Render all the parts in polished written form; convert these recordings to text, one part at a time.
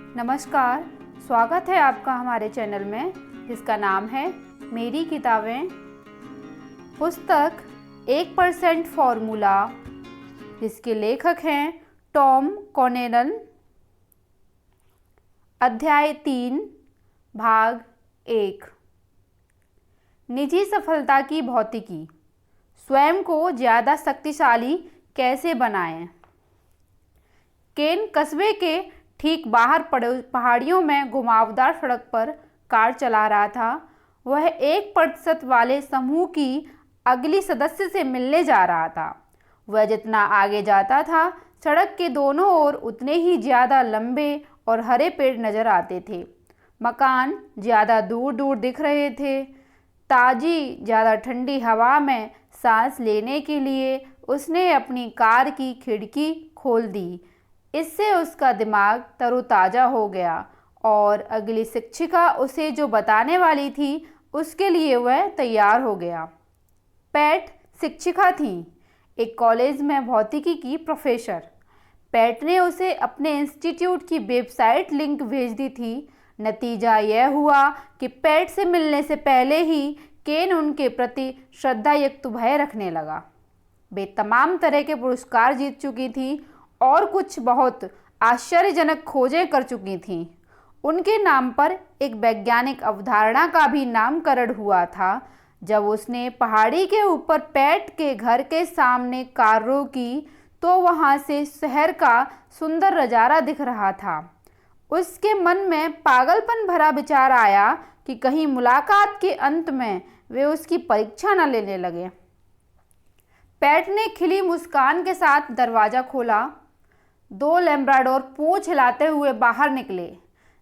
नमस्कार, स्वागत है आपका हमारे चैनल में जिसका नाम है मेरी किताबें। पुस्तक 1% फॉर्मूला, जिसके लेखक हैं टॉम कॉनेलन। अध्याय 3, भाग 1। निजी सफलता की भौतिकी। स्वयं को ज़्यादा शक्तिशाली कैसे बनाएं। केन कस्बे के ठीक बाहर पहाड़ियों में घुमावदार सड़क पर कार चला रहा था। वह 1% वाले समूह की अगली सदस्य से मिलने जा रहा था। वह जितना आगे जाता था, सड़क के दोनों ओर उतने ही ज़्यादा लंबे और हरे पेड़ नज़र आते थे। मकान ज़्यादा दूर दूर दिख रहे थे। ताज़ी ज़्यादा ठंडी हवा में सांस लेने के लिए उसने अपनी कार की खिड़की खोल दी। इससे उसका दिमाग तरोताज़ा हो गया और अगली शिक्षिका उसे जो बताने वाली थी उसके लिए वह तैयार हो गया। पैट शिक्षिका थी, एक कॉलेज में भौतिकी की प्रोफेसर। पैट ने उसे अपने इंस्टीट्यूट की वेबसाइट लिंक भेज दी थी। नतीजा यह हुआ कि पैट से मिलने से पहले ही केन उनके प्रति श्रद्धायुक्त भय रखने लगा। वे तमाम तरह के पुरस्कार जीत चुकी थी और कुछ बहुत आश्चर्यजनक खोजें कर चुकी थीं। उनके नाम पर एक वैज्ञानिक अवधारणा का भी नामकरण हुआ था। जब उसने पहाड़ी के ऊपर पैट के घर के सामने कार रोकी तो वहां से शहर का सुंदर नज़ारा दिख रहा था। उसके मन में पागलपन भरा विचार आया कि कहीं मुलाकात के अंत में वे उसकी परीक्षा न लेने लगे। पैट ने खिली मुस्कान के साथ दरवाज़ा खोला। 2 लैब्राडोर पूंछ हिलाते हुए बाहर निकले।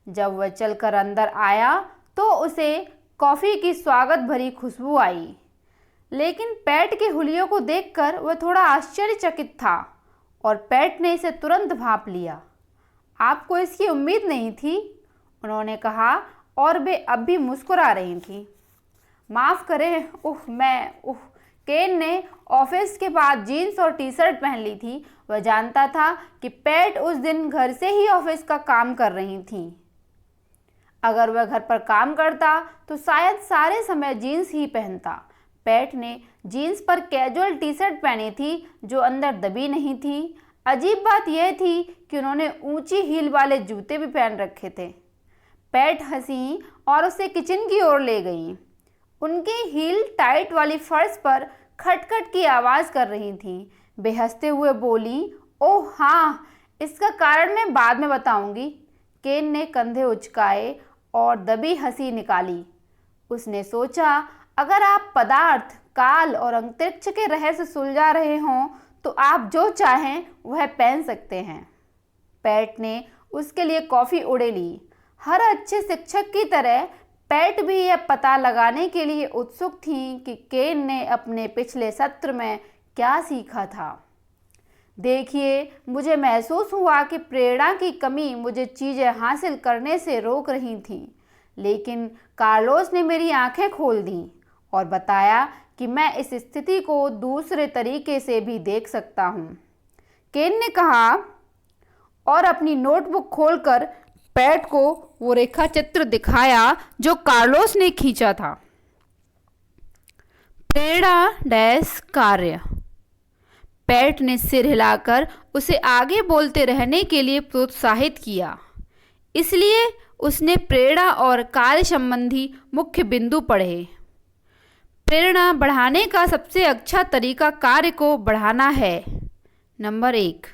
जब वह चलकर अंदर आया तो उसे कॉफ़ी की स्वागत भरी खुशबू आई, लेकिन पैट के हुलियों को देखकर वह थोड़ा आश्चर्यचकित था और पैट ने इसे तुरंत भांप लिया। आपको इसकी उम्मीद नहीं थी, उन्होंने कहा, और वे अब भी मुस्कुरा रही थी। माफ़ करें, केन ने ऑफिस के बाद जीन्स और टी शर्ट पहन ली थी। वह जानता था कि पैट उस दिन घर से ही ऑफिस का काम कर रही थी। अगर वह घर पर काम करता तो शायद सारे समय जीन्स ही पहनता। पैट ने जीन्स पर कैजुअल टी शर्ट पहनी थी जो अंदर दबी नहीं थी। अजीब बात यह थी कि उन्होंने ऊंची हील वाले जूते भी पहन रखे थे। पैट हंसी और उसे किचन की ओर ले गई। उनकी हील टाइट वाली फर्श पर खटखट की आवाज़ कर रही थी। वे हंसते हुए बोली, ओह हाँ, इसका कारण मैं बाद में बताऊंगी। केन ने कंधे उचकाए और दबी हंसी निकाली। उसने सोचा, अगर आप पदार्थ, काल और अंतरिक्ष के रहस्य सुलझा रहे हों तो आप जो चाहें वह पहन सकते हैं। पैट ने उसके लिए कॉफ़ी उड़ेली। हर अच्छे शिक्षक की तरह पैट भी यह पता लगाने के लिए उत्सुक थी कि केन ने अपने पिछले सत्र में क्या सीखा था। देखिए, मुझे महसूस हुआ कि प्रेरणा की कमी मुझे चीज़ें हासिल करने से रोक रही थी, लेकिन कार्लोस ने मेरी आंखें खोल दी और बताया कि मैं इस स्थिति को दूसरे तरीके से भी देख सकता हूँ। केन ने कहा और अपनी नोटबुक खोलकर पैट को वो रेखा चित्र दिखाया जो कार्लोस ने खींचा था। प्रेरणा डैश कार्य। पैट ने सिर हिलाकर उसे आगे बोलते रहने के लिए प्रोत्साहित किया। इसलिए उसने प्रेरणा और कार्य संबंधी मुख्य बिंदु पढ़े। प्रेरणा बढ़ाने का सबसे अच्छा तरीका कार्य को बढ़ाना है। नंबर 1।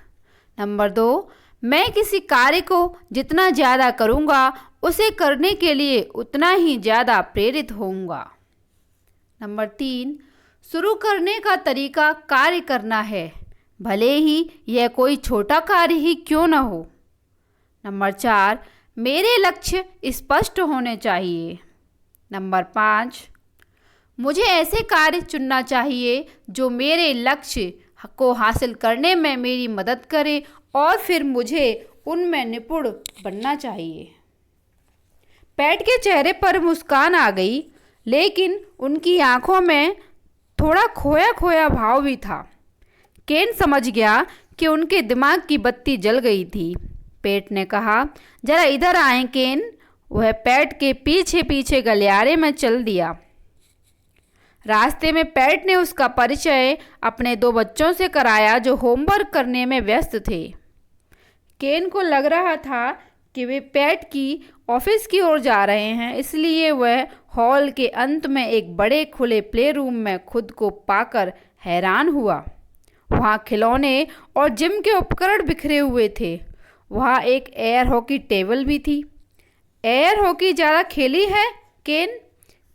नंबर 2, मैं किसी कार्य को जितना ज़्यादा करूँगा उसे करने के लिए उतना ही ज़्यादा प्रेरित होऊंगा। नंबर 3, शुरू करने का तरीका कार्य करना है, भले ही यह कोई छोटा कार्य ही क्यों न हो। नंबर 4, मेरे लक्ष्य स्पष्ट होने चाहिए। नंबर 5, मुझे ऐसे कार्य चुनना चाहिए जो मेरे लक्ष्य को हासिल करने में मेरी मदद करे और फिर मुझे उनमें निपुण बनना चाहिए। पैट के चेहरे पर मुस्कान आ गई, लेकिन उनकी आंखों में थोड़ा खोया खोया भाव भी था। केन समझ गया कि उनके दिमाग की बत्ती जल गई थी। पेट ने कहा। जरा इधर आए केन। वह पैट के पीछे पीछे गलियारे में चल दिया। रास्ते में पैट ने उसका परिचय अपने 2 बच्चों से कराया जो होमवर्क करने में व्यस्त थे। केन को लग रहा था कि वे पैट की ऑफिस की ओर जा रहे हैं, इसलिए वह हॉल के अंत में एक बड़े खुले प्ले रूम में खुद को पाकर हैरान हुआ। वहाँ खिलौने और जिम के उपकरण बिखरे हुए थे। वहाँ एक एयर हॉकी टेबल भी थी। एयर हॉकी ज़्यादा खेली है केन?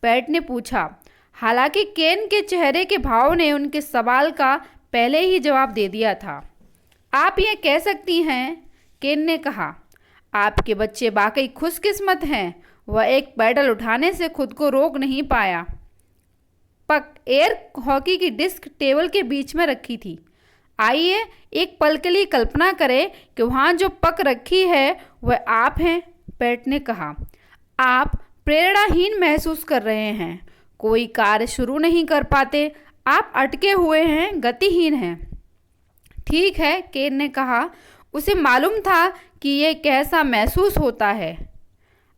पैट ने पूछा। हालांकि केन के चेहरे के भाव ने उनके सवाल का पहले ही जवाब दे दिया था। आप ये कह सकती हैं, केन ने कहा। आपके बच्चे वाकई खुशकिस्मत हैं। वह एक पैडल उठाने से खुद को रोक नहीं पाया। पक एयर हॉकी की डिस्क टेबल के बीच में रखी थी। आइए एक पल के लिए कल्पना करें कि वहाँ जो पक रखी है वह आप हैं, पैट ने कहा। आप प्रेरणाहीन महसूस कर रहे हैं, कोई कार्य शुरू नहीं कर पाते, आप अटके हुए हैं, गतिहीन हैं। ठीक है, केन ने कहा। उसे मालूम था कि यह कैसा महसूस होता है।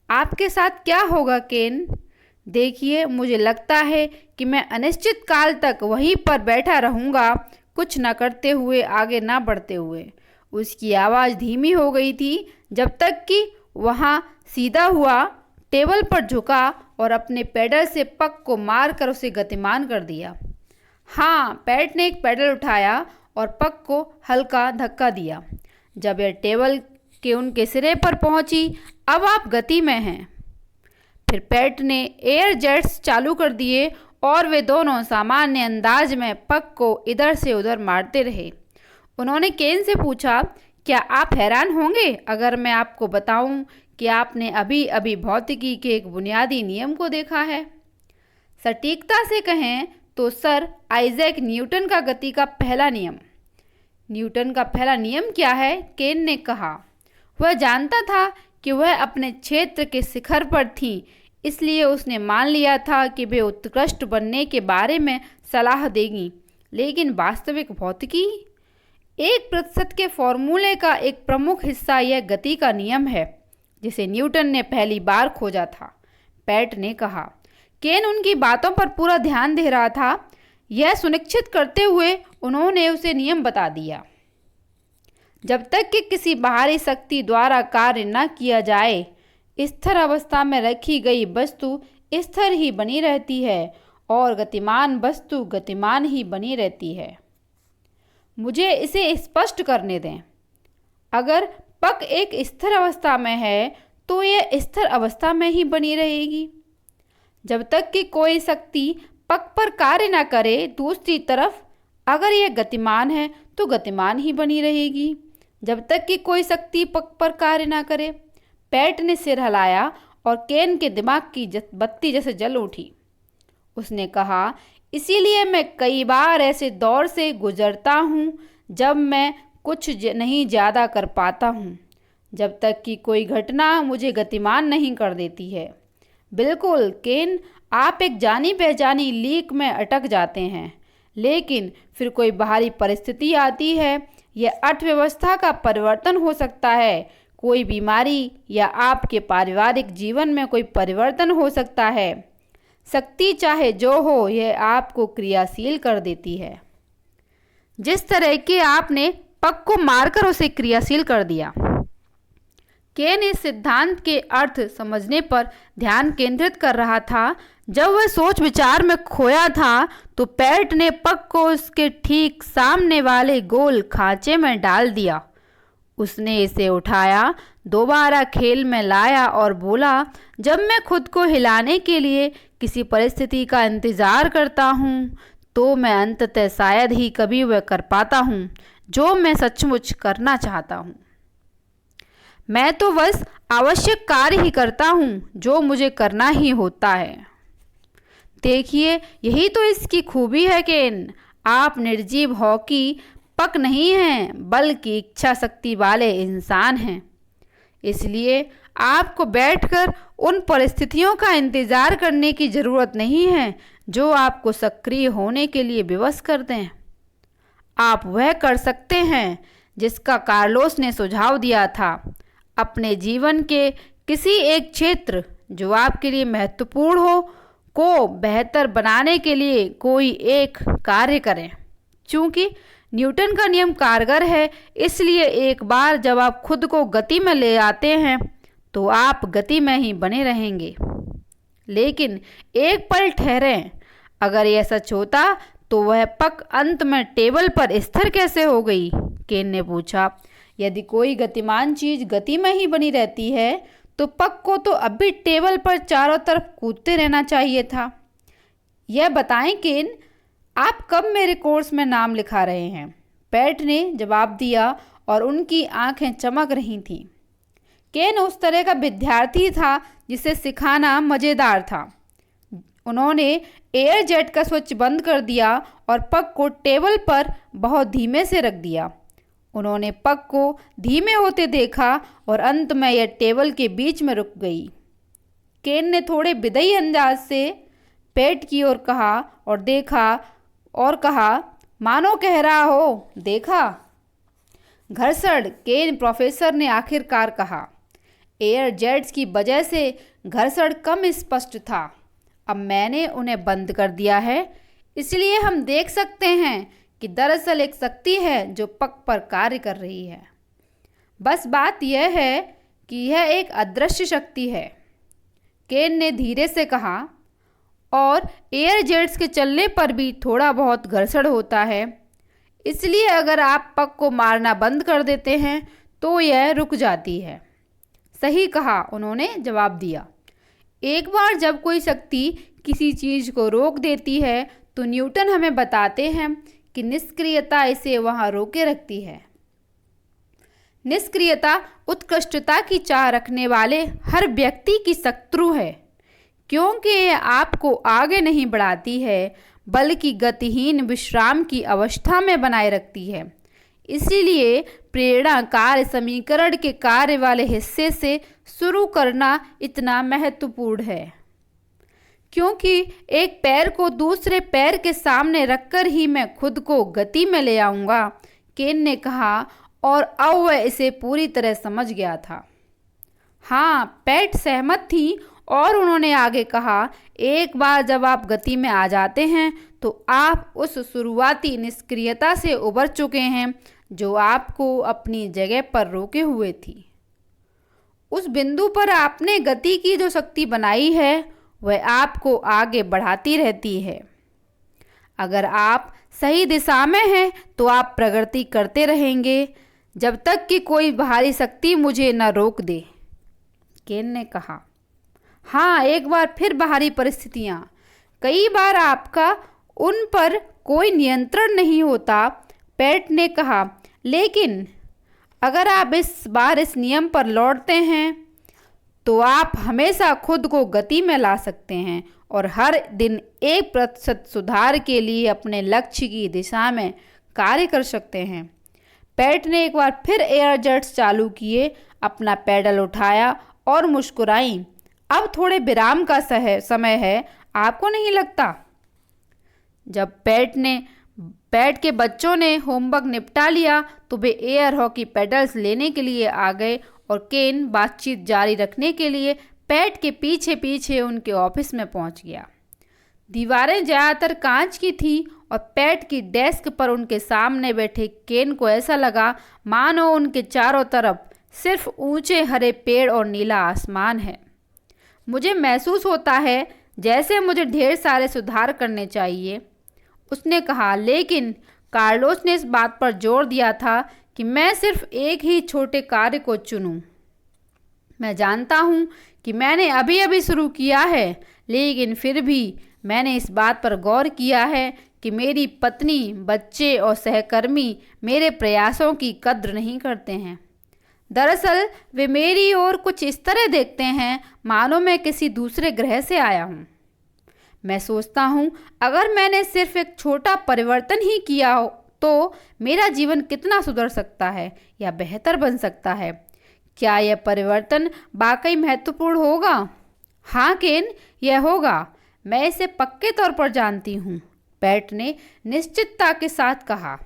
आपके साथ क्या होगा केन? देखिए, मुझे लगता है कि मैं अनिश्चित काल तक वहीं पर बैठा रहूँगा, कुछ न करते हुए, आगे न बढ़ते हुए। उसकी आवाज़ धीमी हो गई थी जब तक कि वहाँ सीधा हुआ, टेबल पर झुका और अपने पैडल से पक को मारकर उसे गतिमान कर दिया। हाँ, पैट ने एक पैडल उठाया और पक को हल्का धक्का दिया। जब यह टेबल के उनके सिरे पर पहुंची, अब आप गति में हैं। फिर पैट ने एयर जेट्स चालू कर दिए और वे दोनों सामान्य अंदाज में पक को इधर से उधर मारते रहे। उन्होंने केन से पूछा, क्या आप हैरान होंगे अगर मैं आपको बताऊं कि आपने अभी अभी भौतिकी के एक बुनियादी नियम को देखा है? सटीकता से कहें तो सर आइजैक न्यूटन का गति का पहला नियम। न्यूटन का पहला नियम क्या है? केन ने कहा। वह जानता था कि वह अपने क्षेत्र के शिखर पर थी, इसलिए उसने मान लिया था कि वे उत्कृष्ट बनने के बारे में सलाह देंगी। लेकिन वास्तविक भौतिकी 1% के फॉर्मूले का एक प्रमुख हिस्सा यह गति का नियम है, जिसे न्यूटन ने पहली बार खोजा था, पैट ने कहा। केन उनकी बातों पर पूरा ध्यान दे रहा था। यह सुनिश्चित करते हुए उन्होंने उसे नियम बता दिया। जब तक कि किसी बाहरी शक्ति द्वारा कार्य न किया जाए, स्थिर अवस्था में रखी गई वस्तु स्थिर ही बनी रहती है और गतिमान वस्तु गतिमान ही बनी रहती है। मुझे इसे स्पष्ट करने दें। अगर पक एक स्थिर अवस्था में है तो यह स्थिर अवस्था में ही बनी रहेगी जब तक कि कोई शक्ति पक पर कार्य न करे। दूसरी तरफ अगर यह गतिमान है तो गतिमान ही बनी रहेगी जब तक कि कोई शक्ति पक पर कार्य न करे। पैट ने सिर हिलाया और केन के दिमाग की बत्ती जैसे जल उठी। उसने कहा, इसीलिए मैं कई बार ऐसे दौर से गुजरता हूँ जब मैं कुछ नहीं ज़्यादा कर पाता हूँ, जब तक कि कोई घटना मुझे गतिमान नहीं कर देती है। बिल्कुल केन, आप एक जानी पहचानी लीक में अटक जाते हैं, लेकिन फिर कोई बाहरी परिस्थिति आती है। यह अर्थव्यवस्था का परिवर्तन हो सकता है, कोई बीमारी या आपके पारिवारिक जीवन में कोई परिवर्तन हो सकता है। शक्ति चाहे जो हो, यह आपको क्रियाशील कर देती है, जिस तरह कि आपने पक को मारकर उसे क्रियाशील कर दिया। केन इस सिद्धांत के अर्थ समझने पर ध्यान केंद्रित कर रहा था। जब वह सोच विचार में खोया था तो पैट ने पक को उसके ठीक सामने वाले गोल खांचे में डाल दिया। उसने इसे उठाया, दोबारा खेल में लाया और बोला, जब मैं खुद को हिलाने के लिए किसी परिस्थिति का इंतज़ार करता हूँ तो मैं अंततः शायद ही कभी वह कर पाता हूँ जो मैं सचमुच करना चाहता हूँ। मैं तो बस आवश्यक कार्य ही करता हूँ जो मुझे करना ही होता है। देखिए, यही तो इसकी खूबी है केन। आप निर्जीव हॉकी पक नहीं हैं, बल्कि इच्छा शक्ति वाले इंसान हैं। इसलिए आपको बैठकर उन परिस्थितियों का इंतज़ार करने की ज़रूरत नहीं है जो आपको सक्रिय होने के लिए विवश कर दें। आप वह कर सकते हैं जिसका कार्लोस ने सुझाव दिया था। अपने जीवन के किसी एक क्षेत्र जो आपके लिए महत्वपूर्ण हो को बेहतर बनाने के लिए कोई एक कार्य करें। चूँकि न्यूटन का नियम कारगर है, इसलिए एक बार जब आप खुद को गति में ले आते हैं तो आप गति में ही बने रहेंगे। लेकिन एक पल ठहरें, अगर यह सच होता तो वह पक अंत में टेबल पर स्थिर कैसे हो गई? केन ने पूछा। यदि कोई गतिमान चीज गति में ही बनी रहती है तो पक को तो अब भी टेबल पर चारों तरफ कूदते रहना चाहिए था। यह बताएं केन, आप कब मेरे कोर्स में नाम लिखा रहे हैं? पैट ने जवाब दिया और उनकी आंखें चमक रही थीं। केन उस तरह का विद्यार्थी था जिसे सिखाना मज़ेदार था। उन्होंने एयर जेट का स्विच बंद कर दिया और पग को टेबल पर बहुत धीमे से रख दिया। उन्होंने पग को धीमे होते देखा और अंत में यह टेबल के बीच में रुक गई। केन ने थोड़े विदयी अंदाज से पैट की ओर कहा और देखा और कहा, मानो कह रहा हो, देखा? घर्षण, केन प्रोफेसर ने आखिरकार कहा। एयर जेट्स की वजह से घर्षण कम स्पष्ट था। अब मैंने उन्हें बंद कर दिया है, इसलिए हम देख सकते हैं कि दरअसल एक शक्ति है जो पग पर कार्य कर रही है। बस बात यह है कि यह एक अदृश्य शक्ति है, केन ने धीरे से कहा, और एयर जेट्स के चलने पर भी थोड़ा बहुत घर्षण होता है। इसलिए अगर आप पग को मारना बंद कर देते हैं तो यह रुक जाती है। सही कहा, उन्होंने जवाब दिया। एक बार जब कोई शक्ति किसी चीज़ को रोक देती है तो न्यूटन हमें बताते हैं कि निष्क्रियता इसे वहाँ रोके रखती है। निष्क्रियता उत्कृष्टता की चाह रखने वाले हर व्यक्ति की शत्रु है, क्योंकि यह आपको आगे नहीं बढ़ाती है बल्कि गतिहीन विश्राम की अवस्था में बनाए रखती है। इसीलिए प्रेरणा कार्य समीकरण के कार्य वाले हिस्से से शुरू करना इतना महत्वपूर्ण है, क्योंकि एक पैर को दूसरे पैर के सामने रखकर ही मैं खुद को गति में ले आऊँगा, केन ने कहा, और अब वह इसे पूरी तरह समझ गया था। हाँ, पैट सहमत थी और उन्होंने आगे कहा, एक बार जब आप गति में आ जाते हैं तो आप उस शुरुआती निष्क्रियता से उबर चुके हैं जो आपको अपनी जगह पर रोके हुए थी। उस बिंदु पर आपने गति की जो शक्ति बनाई है वह आपको आगे बढ़ाती रहती है। अगर आप सही दिशा में हैं तो आप प्रगति करते रहेंगे जब तक कि कोई बाहरी शक्ति मुझे न रोक दे, केन ने कहा। हाँ, एक बार फिर बाहरी परिस्थितियाँ, कई बार आपका उन पर कोई नियंत्रण नहीं होता, पैट ने कहा। लेकिन अगर आप इस बार इस नियम पर लौटते हैं तो आप हमेशा खुद को गति में ला सकते हैं और हर दिन 1% सुधार के लिए अपने लक्ष्य की दिशा में कार्य कर सकते हैं। पैट ने एक बार फिर एयर जेट्स चालू किए, अपना पैडल उठाया और मुस्कुराई। अब थोड़े विराम का समय है, आपको नहीं लगता? जब पैट के बच्चों ने होमवर्क निपटा लिया तो वे एयर हॉकी पेडल्स लेने के लिए आ गए और केन बातचीत जारी रखने के लिए पैट के पीछे पीछे उनके ऑफिस में पहुंच गया। दीवारें ज़्यादातर कांच की थी और पैट की डेस्क पर उनके सामने बैठे केन को ऐसा लगा मानो उनके चारों तरफ सिर्फ ऊंचे हरे पेड़ और नीला आसमान है। मुझे महसूस होता है जैसे मुझे ढेर सारे सुधार करने चाहिए, उसने कहा, लेकिन कार्लोस ने इस बात पर जोर दिया था कि मैं सिर्फ एक ही छोटे कार्य को चुनूं। मैं जानता हूं कि मैंने अभी अभी शुरू किया है, लेकिन फिर भी मैंने इस बात पर गौर किया है कि मेरी पत्नी, बच्चे और सहकर्मी मेरे प्रयासों की कद्र नहीं करते हैं। दरअसल वे मेरी ओर कुछ इस तरह देखते हैं मानो मैं किसी दूसरे ग्रह से आया हूँ। मैं सोचता हूँ अगर मैंने सिर्फ एक छोटा परिवर्तन ही किया हो तो मेरा जीवन कितना सुधर सकता है या बेहतर बन सकता है। क्या यह परिवर्तन वाकई महत्वपूर्ण होगा? हाँ केन, यह होगा। मैं इसे पक्के तौर पर जानती हूँ, पैट ने निश्चितता के साथ कहा।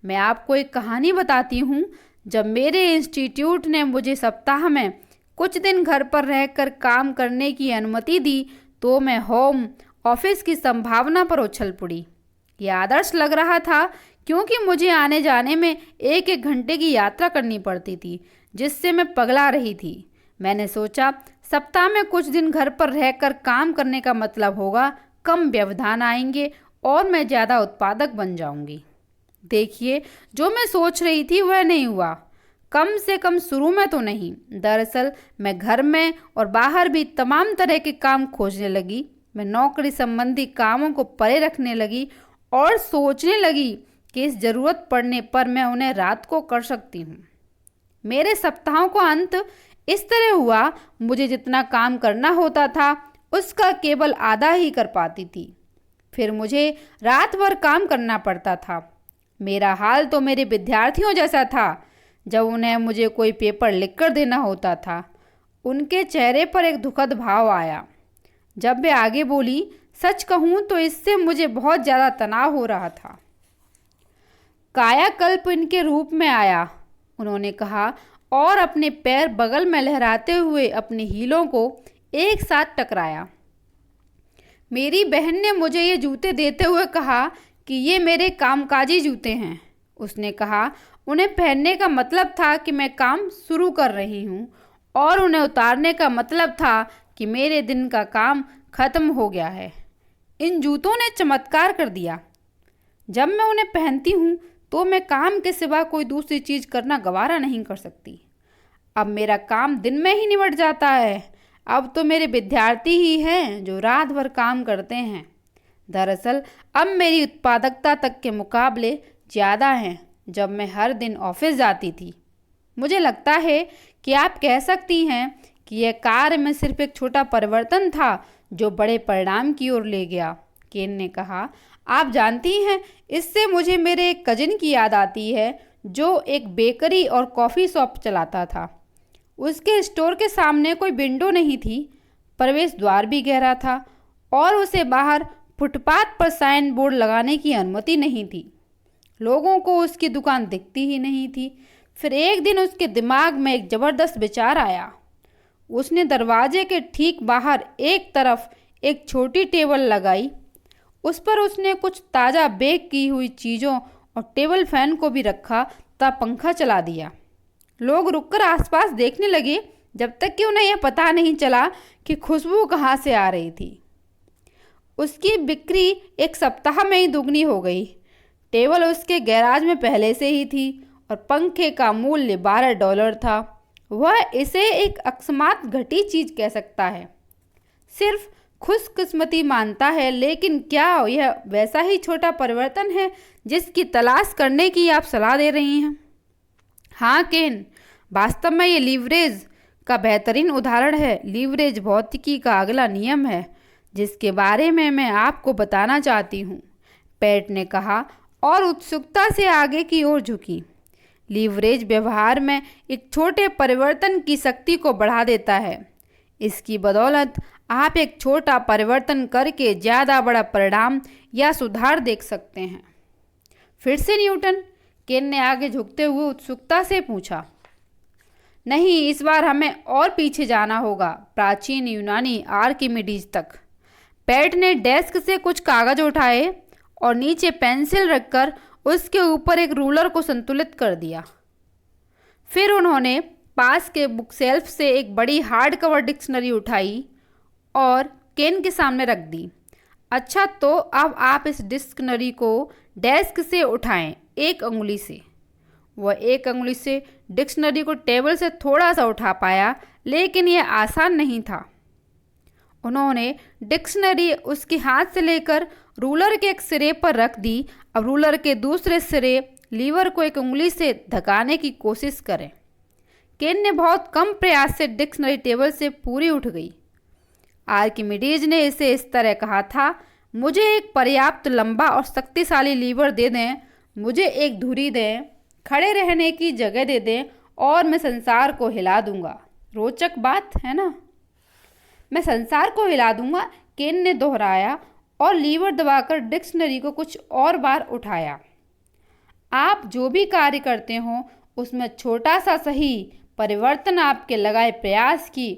मैं आपको एक कहानी बताती हूँ जब मेरे इंस्टीट्यूट ने मुझे सप्ताह में कुछ दिन घर पर रहकर काम करने की अनुमति दी तो मैं होम ऑफिस की संभावना पर उछल पड़ी। यह आदर्श लग रहा था क्योंकि मुझे आने जाने में एक एक घंटे की यात्रा करनी पड़ती थी, जिससे मैं पगला रही थी। मैंने सोचा सप्ताह में कुछ दिन घर पर रहकर काम करने का मतलब होगा कम व्यवधान आएंगे और मैं ज़्यादा उत्पादक बन जाऊंगी। देखिए, जो मैं सोच रही थी वह नहीं हुआ, कम से कम शुरू में तो नहीं। दरअसल मैं घर में और बाहर भी तमाम तरह के काम खोजने लगी। मैं नौकरी संबंधी कामों को परे रखने लगी और सोचने लगी कि इस ज़रूरत पड़ने पर मैं उन्हें रात को कर सकती हूँ। मेरे सप्ताहों का अंत इस तरह हुआ, मुझे जितना काम करना होता था उसका केवल आधा ही कर पाती थी। फिर मुझे रात भर काम करना पड़ता था। मेरा हाल तो मेरे विद्यार्थियों जैसा था। जब उन्हें मुझे कोई पेपर लिखकर देना होता था, उनके चेहरे पर एक दुखद भाव आया। जब वे आगे बोली, सच कहूँ तो इससे मुझे बहुत ज़्यादा तनाव हो रहा था। कायाकल्प इनके रूप में आया, उन्होंने कहा और अपने पैर बगल में लहराते हुए अपने हीलों को एक साथ टकराया। मेरी बहन ने मुझे ये जूते देते हुए कहा कि ये मेरे कामकाजी जूते हैं। उसने कहा उन्हें पहनने का मतलब था कि मैं काम शुरू कर रही हूँ और उन्हें उतारने का मतलब था कि मेरे दिन का काम खत्म हो गया है। इन जूतों ने चमत्कार कर दिया। जब मैं उन्हें पहनती हूँ तो मैं काम के सिवा कोई दूसरी चीज़ करना गवारा नहीं कर सकती। अब मेरा काम दिन में ही निबट जाता है। अब तो मेरे विद्यार्थी ही हैं जो रात भर काम करते हैं। दरअसल अब मेरी उत्पादकता तक के मुकाबले ज़्यादा हैं जब मैं हर दिन ऑफिस जाती थी। मुझे लगता है कि आप कह सकती हैं कि यह कार्य में सिर्फ एक छोटा परिवर्तन था जो बड़े परिणाम की ओर ले गया। केन ने कहा, आप जानती हैं, इससे मुझे मेरे एक कजिन की याद आती है जो एक बेकरी और कॉफ़ी शॉप चलाता था। उसके स्टोर के सामने कोई विंडो नहीं थी, प्रवेश द्वार भी गहरा था और उसे बाहर फुटपाथ पर साइन बोर्ड लगाने की अनुमति नहीं थी। लोगों को उसकी दुकान दिखती ही नहीं थी। फिर एक दिन उसके दिमाग में एक ज़बरदस्त विचार आया। उसने दरवाजे के ठीक बाहर एक तरफ एक छोटी टेबल लगाई। उस पर उसने कुछ ताज़ा बेक की हुई चीज़ों और टेबल फैन को भी रखा तथा पंखा चला दिया। लोग रुककर आसपास देखने लगे जब तक कि उन्हें यह पता नहीं चला कि खुशबू कहाँ से आ रही थी। उसकी बिक्री एक सप्ताह में ही दुगनी हो गई। टेबल उसके गैराज में पहले से ही थी और पंखे का मूल्य $12 था। वह इसे एक अकस्मात घटी चीज़ कह सकता है, सिर्फ खुशकिस्मती मानता है, लेकिन क्या यह वैसा ही छोटा परिवर्तन है जिसकी तलाश करने की आप सलाह दे रही हैं? हाँ केन, वास्तव में ये लीवरेज का बेहतरीन उदाहरण है। लीवरेज भौतिकी का अगला नियम है जिसके बारे में मैं आपको बताना चाहती हूँ, पैट ने कहा और उत्सुकता से आगे की ओर झुकी। लीवरेज व्यवहार में एक छोटे परिवर्तन की शक्ति को बढ़ा देता है। इसकी बदौलत आप एक छोटा परिवर्तन करके ज़्यादा बड़ा परिणाम या सुधार देख सकते हैं। फिर से न्यूटन? केन ने आगे झुकते हुए उत्सुकता से पूछा। नहीं, इस बार हमें और पीछे जाना होगा, प्राचीन यूनानी आर्किमिडीज तक। पैट ने डेस्क से कुछ कागज उठाए और नीचे पेंसिल रखकर उसके ऊपर एक रूलर को संतुलित कर दिया। फिर उन्होंने पास के बुक शेल्फ से एक बड़ी हार्ड कवर डिक्शनरी उठाई और केन के सामने रख दी। अच्छा, तो अब आप इस डिक्शनरी को डेस्क से उठाएं एक अंगुली से। वह एक अंगुली से डिक्शनरी को टेबल से थोड़ा सा उठा पाया, लेकिन यह आसान नहीं था। उन्होंने डिक्शनरी उसके हाथ से लेकर रूलर के एक सिरे पर रख दी। अब रूलर के दूसरे सिरे लीवर को एक उंगली से धकाने की कोशिश करें। केन ने बहुत कम प्रयास से डिक्शनरी टेबल से पूरी उठ गई। आर्किमिडीज ने इसे इस तरह कहा था, मुझे एक पर्याप्त लंबा और शक्तिशाली लीवर दे दें, मुझे एक धुरी दें, खड़े रहने की जगह दे दें और मैं संसार को हिला दूंगा। रोचक बात है ना? मैं संसार को हिला दूंगा, केन ने दोहराया और लीवर दबाकर डिक्शनरी को कुछ और बार उठाया। आप जो भी कार्य करते हो उसमें छोटा सा सही परिवर्तन आपके लगाए प्रयास की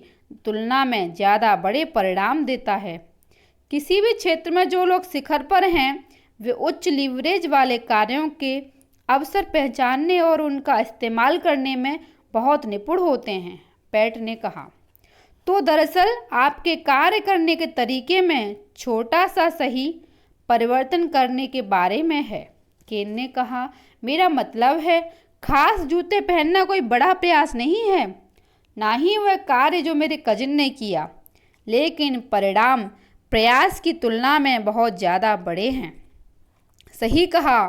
तुलना में ज़्यादा बड़े परिणाम देता है। किसी भी क्षेत्र में जो लोग शिखर पर हैं वे उच्च लीवरेज वाले कार्यों के अवसर पहचानने और उनका इस्तेमाल करने में बहुत निपुण होते हैं, पैट ने कहा। तो दरअसल आपके कार्य करने के तरीके में छोटा सा सही परिवर्तन करने के बारे में है, केन ने कहा। मेरा मतलब है खास जूते पहनना कोई बड़ा प्रयास नहीं है, ना ही वह कार्य जो मेरे कजिन ने किया, लेकिन परिणाम प्रयास की तुलना में बहुत ज़्यादा बड़े हैं। सही कहा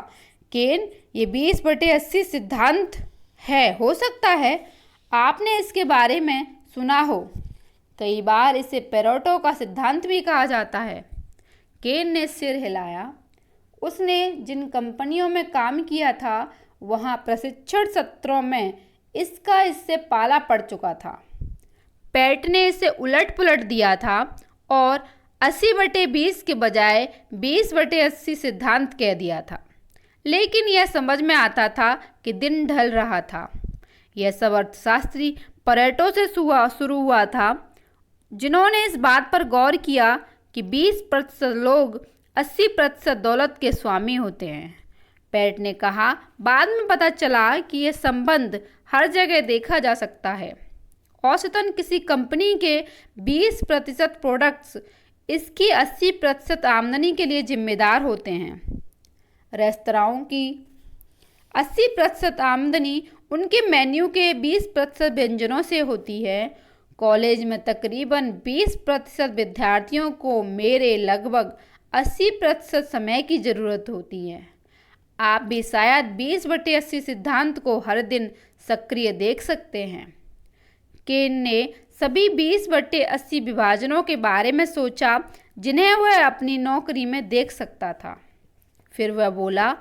केन, ये 20/80 सिद्धांत है। हो सकता है आपने इसके बारे में सुना हो, कई बार इसे पेरेटो का सिद्धांत भी कहा जाता है। केन ने सिर हिलाया। उसने जिन कंपनियों में काम किया था वहाँ प्रशिक्षण सत्रों में इससे पाला पड़ चुका था। पैट ने इसे उलट पुलट दिया था और 80/20 के बजाय 20/80 सिद्धांत कह दिया था, लेकिन यह समझ में आता था कि दिन ढल रहा था। यह सब अर्थशास्त्री पेरेटो से शुरू हुआ था, जिन्होंने इस बात पर गौर किया कि 20% लोग 80% दौलत के स्वामी होते हैं। पैट ने कहा, बाद में पता चला कि यह संबंध हर जगह देखा जा सकता है। औसतन किसी कंपनी के 20% प्रोडक्ट्स इसकी 80% आमदनी के लिए जिम्मेदार होते हैं। रेस्तराओं की 80% आमदनी उनके मेन्यू के 20% व्यंजनों से होती है। कॉलेज में तकरीबन 20% विद्यार्थियों को मेरे लगभग 80% समय की ज़रूरत होती है। आप भी शायद 20/80 सिद्धांत को हर दिन सक्रिय देख सकते हैं। केन ने सभी 20/80 विभाजनों के बारे में सोचा जिन्हें वह अपनी नौकरी में देख सकता था। फिर वह बोला,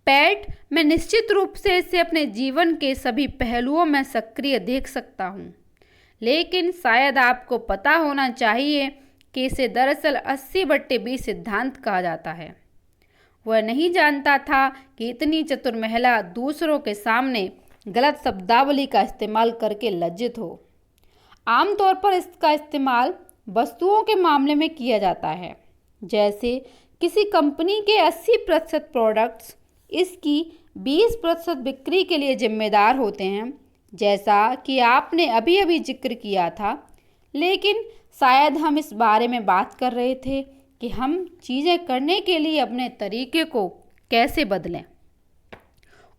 पैट, मैं निश्चित रूप से इसे अपने जीवन के सभी पहलुओं में सक्रिय देख सकता हूँ, लेकिन शायद आपको पता होना चाहिए कि इसे दरअसल 80/20 सिद्धांत कहा जाता है। वह नहीं जानता था कि इतनी चतुर महिला दूसरों के सामने गलत शब्दावली का इस्तेमाल करके लज्जित हो। आमतौर पर इसका इस्तेमाल वस्तुओं के मामले में किया जाता है, जैसे किसी कंपनी के 80% प्रोडक्ट्स इसकी 20% बिक्री के लिए जिम्मेदार होते हैं, जैसा कि आपने अभी अभी जिक्र किया था। लेकिन शायद हम इस बारे में बात कर रहे थे कि हम चीज़ें करने के लिए अपने तरीके को कैसे बदलें।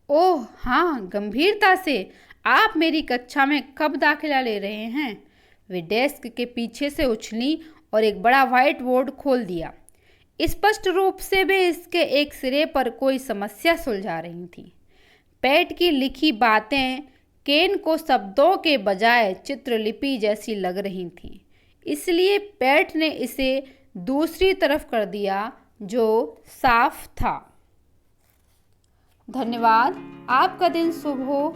ओह हाँ, गंभीरता से, आप मेरी कक्षा में कब दाखिला ले रहे हैं? वे डेस्क के पीछे से उछली और एक बड़ा व्हाइट बोर्ड खोल दिया। स्पष्ट रूप से वे इसके एक सिरे पर कोई समस्या सुलझा रही थी। पैट की लिखी बातें केन को शब्दों के बजाय चित्रलिपि जैसी लग रही थीं, इसलिए पैट ने इसे दूसरी तरफ कर दिया जो साफ था। धन्यवाद। आपका दिन शुभ हो।